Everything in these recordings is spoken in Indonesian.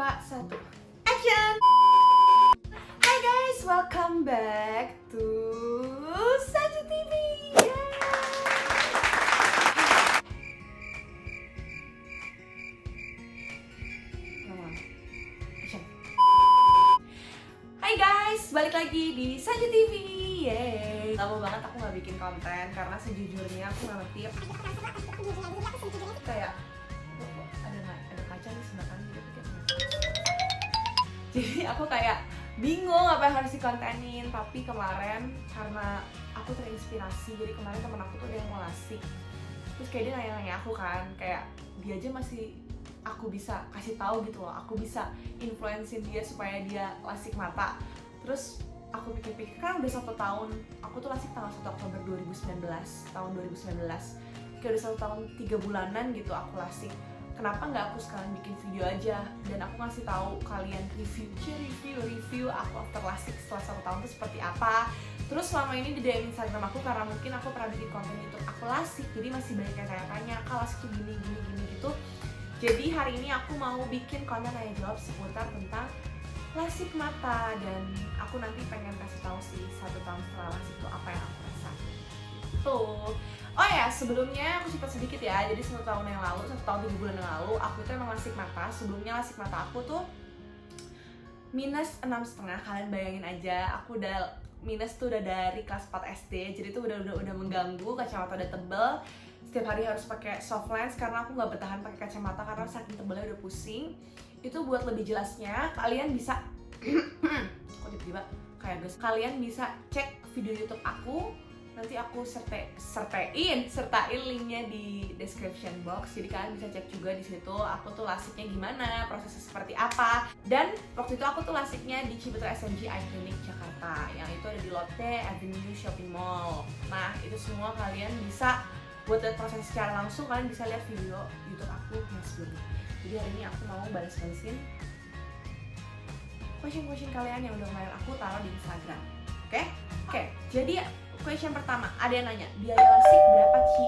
2, 1, action! Hai guys, welcome back to Saju TV. Action. Hai guys, balik lagi di Saju TV. Yeay. Lama banget aku nggak bikin konten karena sejujurnya aku nggak ngerti kayak ada kaca di sebelah kanan gitu kayak jadi aku kayak bingung apa yang harus dikontenin. Tapi kemarin karena aku terinspirasi, jadi kemarin temen aku tuh ada yang mau lasik, terus kayak dia nanya-nanya aku kan, kayak dia aja masih aku bisa kasih tahu gitu loh, aku bisa influencein dia supaya dia lasik mata. Terus aku pikir-pikir kan udah 1 tahun, aku tuh lasik tanggal 1 Oktober 2019, tahun 2019, kayak udah 1 tahun 3 bulanan gitu aku lasik. Kenapa nggak aku sekalian bikin video aja dan aku ngasih tahu kalian review aku after lasik setelah 1 tahun itu seperti apa. Terus selama ini di DM Instagram aku, karena mungkin aku pernah bikin konten YouTube aku lasik, jadi masih banyak yang tanya-tanya, Kak lasik tuh gini gitu. Jadi hari ini aku mau bikin konten tanya jawab seputar tentang lasik mata, dan aku nanti pengen kasih tahu sih 1 tahun setelah lasik itu apa yang aku rasa. Tuh. Oh ya, sebelumnya aku cerita sedikit ya. Jadi 1 tahun yang lalu, 1 tahun 7 bulan yang lalu, aku tuh emang lasik mata. Sebelumnya lasik mata aku tuh minus 6,5. Kalian bayangin aja, aku udah minus tuh udah dari kelas 4 SD. Jadi tuh udah mengganggu, kacamata udah tebel. Setiap hari harus pakai soft lens karena aku nggak bertahan pakai kacamata karena saking tebelnya udah pusing. Itu buat lebih jelasnya, kalian bisa kok tiba-tiba kayak guys, kalian bisa cek video YouTube aku. Nanti aku sertain linknya di description box, jadi kalian bisa cek juga di situ aku tuh lasiknya gimana, prosesnya seperti apa. Dan waktu itu aku tuh lasiknya di Ciputra SMG Eye Clinic Jakarta, yang itu ada di Lotte Avenue Shopping Mall. Nah itu semua kalian bisa buat lihat proses secara langsung, kalian bisa lihat video YouTube aku yang sebelumnya. Jadi hari ini aku mau balas-balasin question kalian yang udah kemarin aku taruh di Instagram. Oke, jadi question pertama, ada yang nanya, biaya lasik berapa Ci?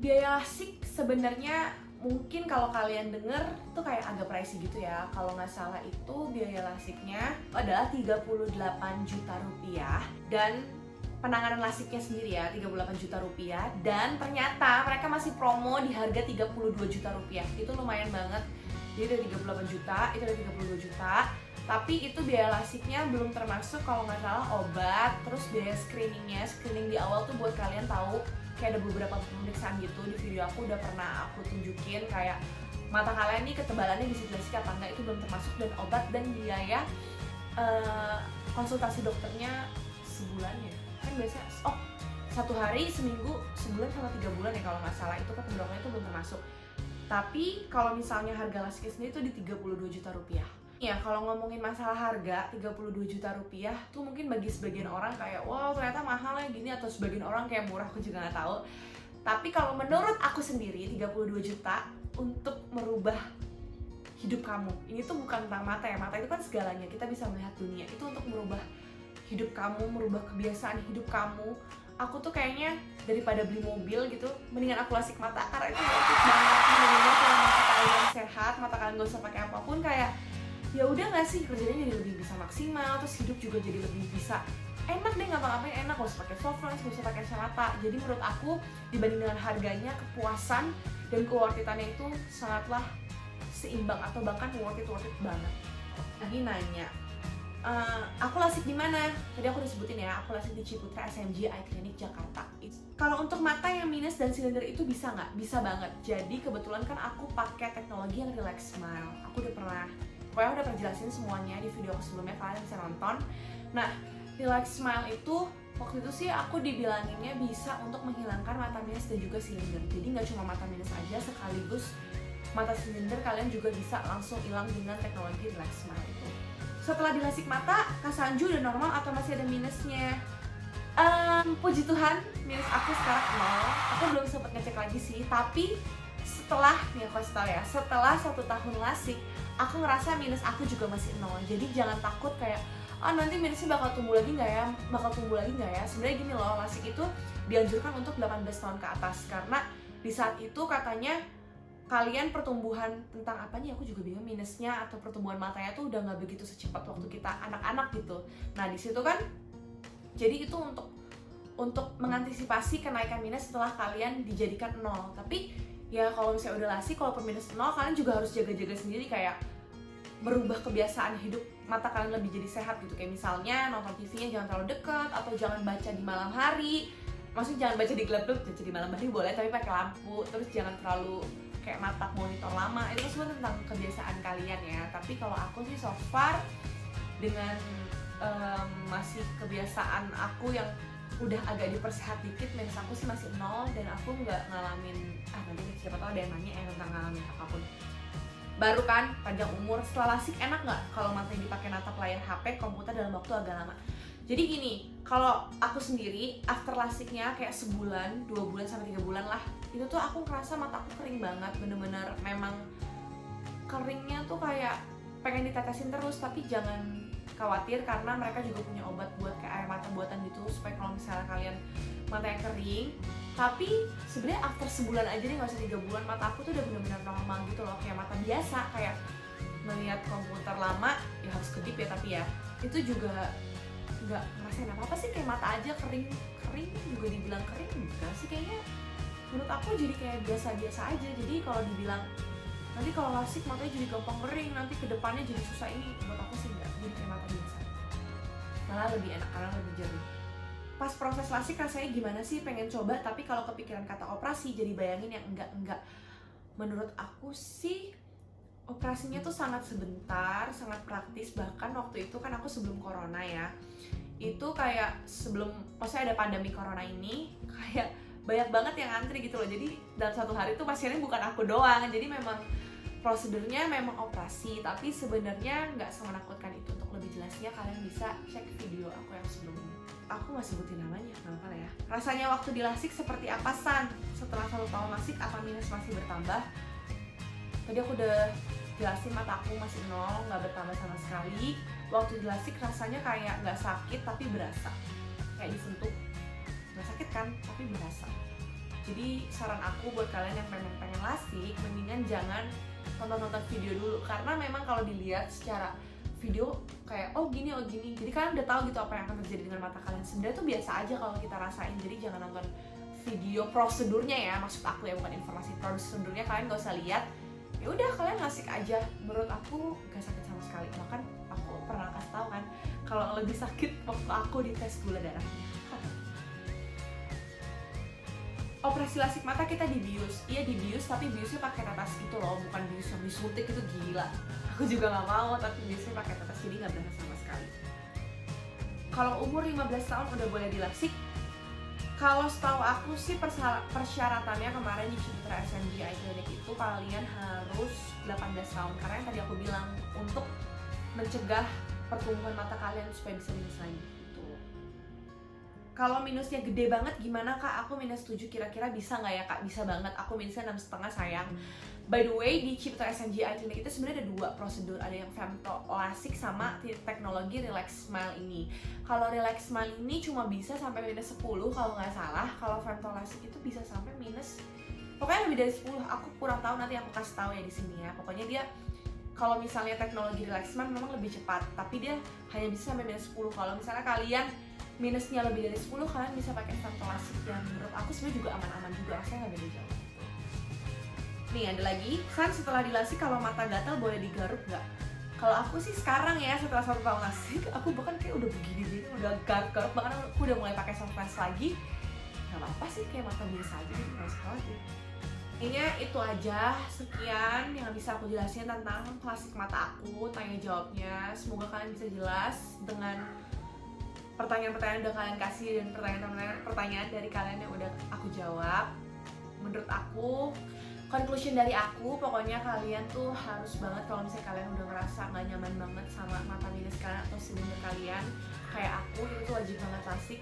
Biaya lasik sebenarnya mungkin kalau kalian denger tuh kayak agak pricey gitu ya. Kalau nggak salah itu biaya lasiknya adalah 38 juta rupiah, dan penanganan lasiknya sendiri ya 38 juta rupiah, dan ternyata mereka masih promo di harga 32 juta rupiah. Itu lumayan banget. Jadi dari 38 juta, itu dari 32 juta. Tapi itu biaya lasiknya belum termasuk kalau nggak salah obat, terus biaya screeningnya. Screening di awal tuh buat kalian tahu, kayak ada beberapa pemeriksaan gitu di video aku udah pernah aku tunjukin, kayak mata kalian nih ketebalannya bisa jelasik apa enggak, itu belum termasuk. Dan obat dan biaya konsultasi dokternya sebulan ya, kan biasanya 1 hari, seminggu, sebulan sama 3 bulan ya kalau nggak salah, itu ketemu dokternya itu belum termasuk. Tapi kalau misalnya harga lasiknya sendiri itu di 32 juta rupiah. Ya kalau ngomongin masalah harga 32 juta rupiah tuh mungkin bagi sebagian orang kayak wow ternyata mahal ya gini, atau sebagian orang kayak murah, aku juga nggak tahu. Tapi kalau menurut aku sendiri 32 juta untuk merubah hidup kamu, ini tuh bukan tentang mata ya, mata itu kan segalanya, kita bisa melihat dunia. Itu untuk merubah hidup kamu, merubah kebiasaan hidup kamu. Aku tuh kayaknya daripada beli mobil gitu, mendingan aku lasik mata, karena itu worth banget. Mendingan kalau mata kalian sehat, mata kalian gak usah pakai apapun, kayak ya udah nggak sih, kerjanya jadi lebih bisa maksimal, terus hidup juga jadi lebih bisa enak deh, ngapa-ngapain enak, gak usah pakai soft lens, gak usah pakai kacamata. Jadi menurut aku dibanding dengan harganya, kepuasan dan keworth-it-annya itu sangatlah seimbang, atau bahkan worth it banget. Lagi nanya, aku lasik di mana? Tadi aku udah sebutin ya, aku lasik di Ciputra SMG Eye Clinic Jakarta. Kalau untuk mata yang minus dan silinder itu bisa nggak? Bisa banget. Jadi kebetulan kan aku pakai teknologi yang Relax Smile. Aku udah pernah jelasin semuanya di video aku sebelumnya, kalian bisa nonton. Nah, Relax Smile itu waktu itu sih aku dibilanginnya bisa untuk menghilangkan mata minus dan juga silinder. Jadi nggak cuma mata minus aja, sekaligus mata silinder kalian juga bisa langsung hilang dengan teknologi Relax Smile itu. Setelah dilasik mata, Kak Sanju udah normal atau masih ada minusnya? Puji Tuhan, minus aku sekarang 0. Aku belum sempat ngecek lagi sih, tapi setelah, nih aku kasih tau ya, setelah 1 tahun lasik, aku ngerasa minus aku juga masih 0. Jadi jangan takut kayak, nanti minusnya bakal tumbuh lagi nggak ya? Sebenarnya gini loh, lasik itu dianjurkan untuk 18 tahun ke atas, karena di saat itu katanya kalian pertumbuhan tentang apanya aku juga bingung, minusnya atau pertumbuhan matanya tuh udah nggak begitu secepat waktu kita anak-anak gitu. Nah di situ kan jadi itu untuk mengantisipasi kenaikan minus setelah kalian dijadikan nol. Tapi ya kalau misalnya udah lasik, kalau minus nol kalian juga harus jaga-jaga sendiri, kayak merubah kebiasaan hidup mata kalian lebih jadi sehat gitu. Kayak misalnya nonton TV-nya jangan terlalu dekat, atau jangan baca di malam hari. Maksudnya jangan baca di gelap-gelap, baca di malam hari boleh tapi pakai lampu. Terus jangan terlalu kayak mata monitor lama. Itu semua tentang kebiasaan kalian ya. Tapi kalau aku sih so far dengan masih kebiasaan aku yang udah agak dipersehat dikit, minus aku sih masih nol, dan aku nggak ngalamin nanti siapa tahu ada yang nanya tentang ngalamin apapun. Baru kan panjang umur, setelah lasik enak nggak kalau matanya dipakai natap layar HP, komputer dalam waktu agak lama. Jadi gini, kalau aku sendiri after lasiknya kayak sebulan, 2 bulan sampai 3 bulan lah, itu tuh aku ngerasa mata aku kering banget, bener-bener memang keringnya tuh kayak pengen ditetesin terus. Tapi jangan khawatir karena mereka juga punya obat buat kayak air mata buatan gitu, supaya kalau misalnya kalian mata yang kering. Tapi sebenarnya after sebulan aja nih, nggak usah 3 bulan, mata aku tuh udah benar-benar normal gitu loh, kayak mata biasa, kayak melihat komputer lama ya harus kedip ya, tapi ya itu juga nggak ngerasain apa-apa sih, kayak mata aja kering juga dibilang kering enggak sih, kayaknya menurut aku jadi kayak biasa-biasa aja. Jadi kalau dibilang nanti kalau lasik matanya jadi gampang kering, nanti kedepannya jadi susah, ini buat aku sih enggak, jadi kayak mata biasa, malah lebih enak karena lebih jernih. Pas proses lasik rasanya gimana sih, pengen coba, tapi kalau kepikiran kata operasi jadi bayangin yang enggak. Menurut aku sih operasinya tuh sangat sebentar, sangat praktis. Bahkan waktu itu kan aku sebelum corona ya, itu kayak sebelum, maksudnya ada pandemi corona ini, kayak banyak banget yang antri gitu loh. Jadi dalam satu hari tuh pasiennya bukan aku doang, jadi memang prosedurnya memang operasi, tapi sebenarnya nggak semenakutkan itu. Untuk lebih jelasnya kalian bisa cek video aku yang sebelumnya. Aku nggak sebutin namanya, nggak apa-apa lah ya. Rasanya waktu dilasik seperti apa, San? Setelah 1 tahun lasik, apa minus masih bertambah? Tadi aku udah jelasin, mata aku masih nol, nggak bertambah sama sekali. Waktu dilasik rasanya kayak nggak sakit tapi berasa, kayak disentuh. Nggak sakit kan, tapi berasa. Jadi saran aku buat kalian yang memang pengen lasik, mendingan jangan nonton video dulu, karena memang kalau dilihat secara video kayak oh gini, jadi kalian udah tahu gitu apa yang akan terjadi dengan mata kalian. Sebenarnya tuh biasa aja kalau kita rasain, jadi jangan nonton video prosedurnya ya, maksud aku ya, bukan informasi prosedurnya. Kalian gak usah lihat, ya udah kalian lasik aja. Menurut aku gak sakit sama sekali, bahkan aku pernah kasih tahu kan kalau lebih sakit waktu aku dites gula darahnya. Operasi lasik mata kita dibius, iya dibius, tapi biusnya pakai tetes gitu loh, bukan bius yang disuntik, itu gila. Aku juga nggak mau, tapi biusnya pakai tetes, jadi nggak berasa sama sekali. Kalau umur 15 tahun udah boleh dilasik. Kalau setahu aku sih persyaratannya kemarin di Citra SMG Eye Clinic itu kalian harus 18 tahun, karena yang tadi aku bilang untuk mencegah pertumbuhan mata kalian supaya bisa minus lagi. Kalau minusnya gede banget gimana Kak? Aku minus 7 kira-kira bisa nggak ya Kak? Bisa banget, aku minusnya 6,5 sayang. By the way, di Cipto SMG Eye Clinic itu sebenarnya ada 2 prosedur, ada yang femtolasik sama teknologi Relax Smile ini. Kalau Relax Smile ini cuma bisa sampai minus 10 kalau nggak salah. Kalau femtolasik itu bisa sampai minus, pokoknya lebih dari 10. Aku kurang tahu, nanti aku kasih tahu ya di sini ya. Pokoknya dia, kalau misalnya teknologi Relax Smile memang lebih cepat, tapi dia hanya bisa sampai minus 10. Kalau misalnya kalian minusnya lebih dari 10, kalian bisa pakai femtolasik yang menurut aku sebenarnya juga aman-aman juga, rasanya nggak beda jauh. Nih ada lagi, kan setelah dilasik kalau mata gatal boleh digaruk nggak? Kalau aku sih sekarang ya, setelah 1 tahun lasik, aku bahkan kayak udah begini-begini, udah garuk-garuk, bahkan aku udah mulai pakai soft lens lagi. Nggak apa-apa sih, kayak mata biasa aja, nggak usah khawatir. Ini itu aja, sekian yang bisa aku jelasin tentang lasik mata aku, tanya jawabnya. Semoga kalian bisa jelas dengan pertanyaan-pertanyaan yang udah kalian kasih dan pertanyaan dari kalian yang udah aku jawab. Menurut aku, conclusion dari aku, pokoknya kalian tuh harus banget, kalau misalnya kalian udah ngerasa gak nyaman banget sama mata minus kalian atau silinder kalian kayak aku, itu tuh wajib banget lasik.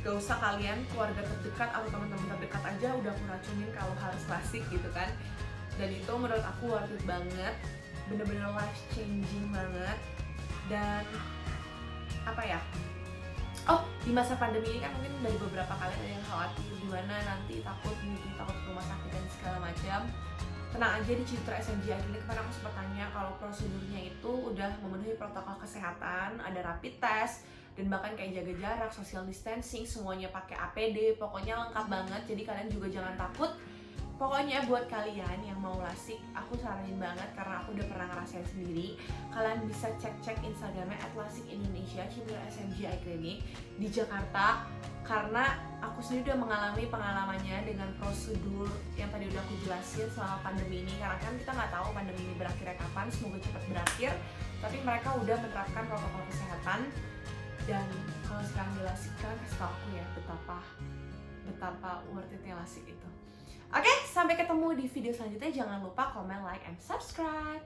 Gak usah kalian, keluarga terdekat atau teman-teman terdekat aja udah aku racunin kalau harus lasik gitu kan. Dan itu menurut aku worth it banget, bener-bener life changing banget. Dan apa ya, di masa pandemi ini kan mungkin dari beberapa kali ada yang khawatir gimana nanti, takut ke rumah sakit dan segala macam. Tenang aja, di Citra SMG Clinic kemarin aku sempat tanya kalau prosedurnya itu udah memenuhi protokol kesehatan, ada rapid test, dan bahkan kayak jaga jarak, social distancing, semuanya pakai APD, pokoknya lengkap banget. Jadi kalian juga jangan takut. Pokoknya buat kalian yang mau lasik, aku saranin banget karena aku udah pernah ngerasain sendiri. Kalian bisa cek Instagramnya @lasikIndonesia, Citra SMG Clinic di Jakarta. Karena aku sendiri udah mengalami pengalamannya dengan prosedur yang tadi udah aku jelasin selama pandemi ini. Karena kan kita nggak tahu pandemi ini berakhirnya kapan, semoga cepat berakhir. Tapi mereka udah menerapkan protokol kesehatan. Dan kalau sekarang dilasikkan, kasih tau aku ya betapa worth it-nya lasik itu. Oke, sampai ketemu di video selanjutnya. Jangan lupa komen, like, and subscribe.